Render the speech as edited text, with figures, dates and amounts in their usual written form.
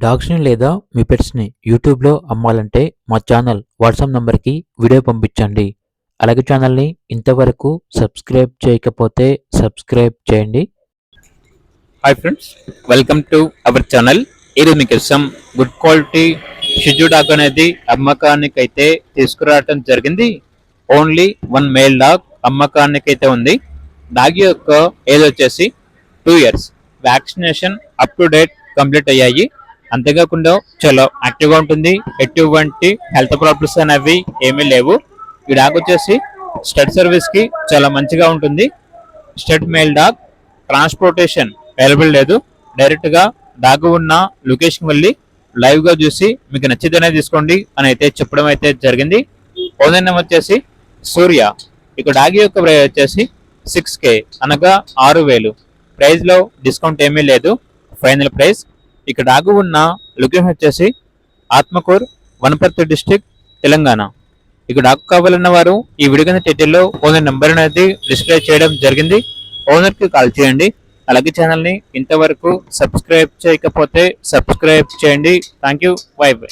డాగ్స్‌ని లేదా మీ పెట్స్‌ని యూట్యూబ్‌లో అమ్మాలంటే మా ఛానల్ వాట్సాప్ నంబర్‌కి వీడియో పంపించండి. అలాగే ఛానల్‌ని ఇంతవరకు సబ్స్క్రైబ్ చేయకపోతే సబ్స్క్రైబ్ చేయండి. Hi friends, welcome to our channel. ఈరోజు మీకోసం గుడ్ క్వాలిటీ షిజు డాగ్ అనేది అమ్మకానికి అయితే తీసుకురావడం జరిగింది. ఓన్లీ వన్ మేల్ డాగ్ అమ్మకానికి అయితే ఉంది. డాగ్ యొక్క ఏజ్ వచ్చేసి 2 years. Vaccination up to date complete అయ్యాయి. అంతేకాకుండా చాలా యాక్టివ్గా ఉంటుంది. ఎటువంటి హెల్త్ ప్రాబ్లమ్స్ అనేవి ఏమీ లేవు. ఈ డాగ్ వచ్చేసి స్టడ్ సర్వీస్కి చాలా మంచిగా ఉంటుంది. Stud male dog, transportation available లేదు. డైరెక్ట్గా డాగ్ ఉన్న లొకేషన్ వెళ్ళి లైవ్గా చూసి మీకు నచ్చితేనే తీసుకోండి అని అయితే చెప్పడం అయితే జరిగింది. ఓనర్ నేమ్ వచ్చేసి సూర్య. ఇక డాగ్ యొక్క ప్రైస్ వచ్చేసి 6K అనగా 6,000. ప్రైస్లో డిస్కౌంట్ ఏమీ లేదు. Final price. ఇక డాగ్ ఉన్న లొకేషన్ వచ్చేసి ఆత్మకూర్, వనపర్తి డిస్టిక్, తెలంగాణ. ఇక డాగ్ కావాలన్న వారు ఈ వీడియో కింద టైటిల్లో ఓనర్ నెంబర్ అనేది డిస్ప్లే చేయడం జరిగింది. ఓనర్కి కాల్ చేయండి. అలాగే ఛానల్ని ఇంతవరకు సబ్స్క్రైబ్ చేయకపోతే సబ్స్క్రైబ్ చేయండి. Thank you. By by.